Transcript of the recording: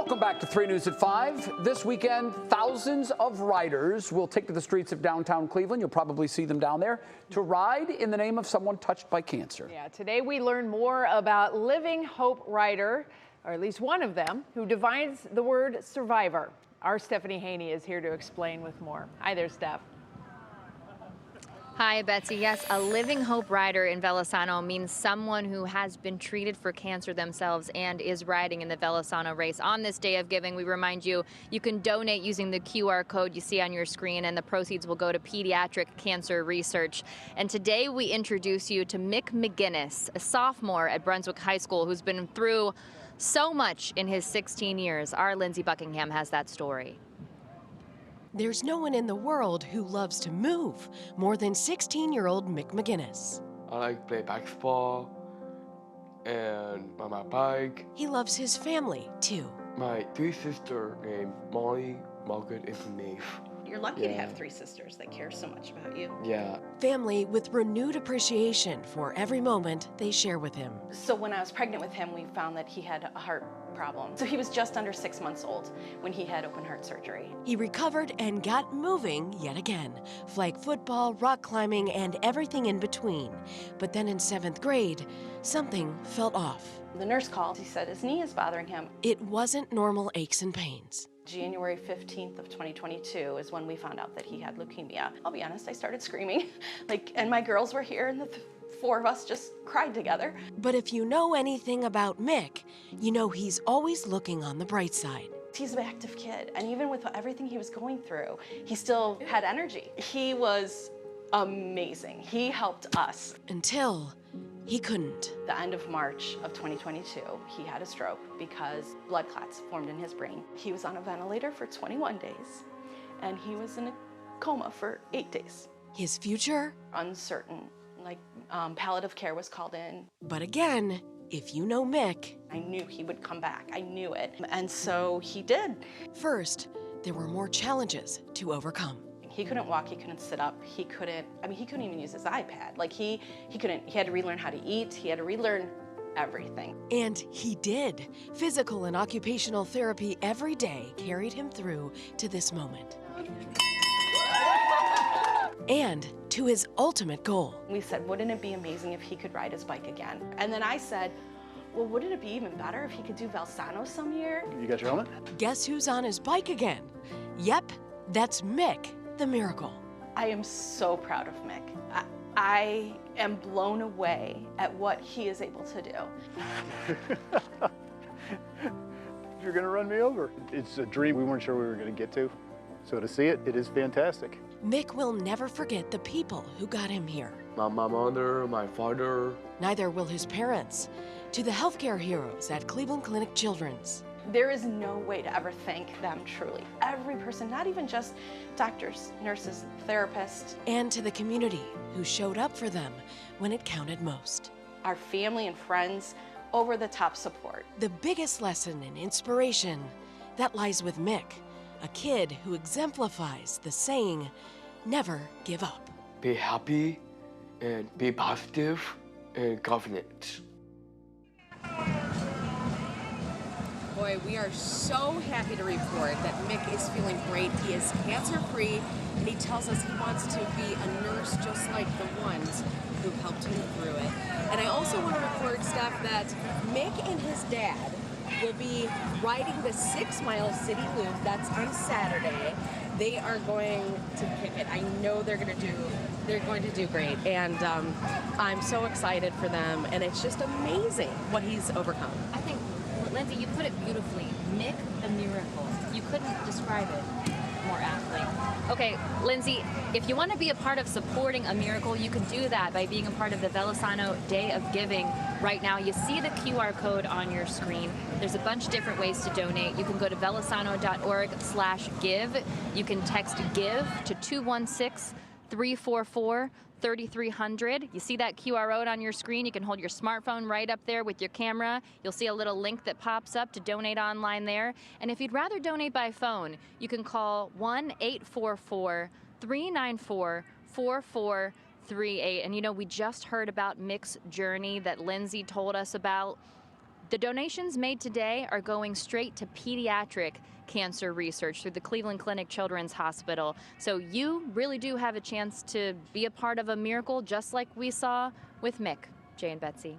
Welcome back to 3 News at 5. This weekend, thousands of riders will take to the streets of downtown Cleveland. You'll probably see them down there to ride in the name of someone touched by cancer. Yeah, today we learn more about Living Hope rider, or at least one of them, who defines the word survivor. Our Stephanie Haney is here to explain with more. Hi there, Steph. Hi, Betsy. Yes, a Living Hope rider in VeloSano means someone who has been treated for cancer themselves and is riding in the VeloSano race. On this day of giving, we remind you, you can donate using the QR code you see on your screen, and the proceeds will go to pediatric cancer research. And today we introduce you to Mick McGinnis, a sophomore at Brunswick High School who's been through so much in his 16 years. Our Lindsay Buckingham has that story. There's no one in the world who loves to move more than 16-year-old Mick McGinnis. I like to play basketball and on my bike. He loves his family, too. My three sisters named Molly, Margaret, and Maeve. You're lucky to have three sisters that care so much about you. Yeah. Family with renewed appreciation for every moment they share with him. So when I was pregnant with him, we found that he had a heart problem. So he was just under 6 months old when he had open heart surgery. He recovered and got moving yet again. Flag football, rock climbing, and everything in between. But then in 7th grade, something felt off. The nurse called. He said his knee is bothering him. It wasn't normal aches and pains. January 15th of 2022 is when we found out that he had leukemia. I'll be honest, I started screaming. And my girls were here, and the four of us just cried together. But if you know anything about Mick, you know he's always looking on the bright side. He's an active kid, and even with everything he was going through, he still had energy. He was amazing. He helped us. Until he couldn't. The end of March of 2022, he had a stroke because blood clots formed in his brain. He was on a ventilator for 21 days, and he was in a coma for 8 days. His future? Uncertain. Palliative care was called in. But again, if you know Mick, I knew he would come back. I knew it. And so he did. First, there were more challenges to overcome. He couldn't walk, he couldn't sit up, he couldn't even use his iPad. He had to relearn how to eat, he had to relearn everything. And he did. Physical and occupational therapy every day carried him through to this moment. And to his ultimate goal. We said, wouldn't it be amazing if he could ride his bike again? And then I said, well, wouldn't it be even better if he could do VeloSano some year? You got your helmet? Guess who's on his bike again? Yep, that's Mick, the miracle. I am so proud of Mick. I am blown away at what he is able to do. You're gonna run me over. It's a dream we weren't sure we were gonna get to. So to see it, it is fantastic. Mick will never forget the people who got him here. My mother, my father. Neither will his parents. To the healthcare heroes at Cleveland Clinic Children's. There is no way to ever thank them truly. Every person, not even just doctors, nurses, therapists. And to the community who showed up for them when it counted most. Our family and friends, over-the-top support. The biggest lesson and inspiration, that lies with Mick, a kid who exemplifies the saying, never give up. Be happy and be positive and confident. Boy, we are so happy to report that Mick is feeling great. He is cancer-free, and he tells us he wants to be a nurse just like the ones who helped him through it. And I also want to report, Steph, that Mick and his dad will be riding the 6-mile city loop. That's on Saturday. They are going to kick it. I know they're going to do great, and I'm so excited for them, and it's just amazing what he's overcome. I think, Lindsay, you put it beautifully. Mick, the miracle. You couldn't describe it more aptly. Okay, Lindsay, if you want to be a part of supporting a miracle, you can do that by being a part of the VeloSano Day of Giving. Right now, you see the QR code on your screen. There's a bunch of different ways to donate. You can go to velosano.org/give. You can text GIVE to 216-344-3300. You see that QR code on your screen. You can hold your smartphone right up there with your camera. You'll see a little link that pops up to donate online there. And if you'd rather donate by phone, you can call 1-844-394-4438. And you know, we just heard about Mick's journey that Lindsay told us about. The donations made today are going straight to pediatric cancer research through the Cleveland Clinic Children's Hospital. So you really do have a chance to be a part of a miracle just like we saw with Mick. Jay and Betsy.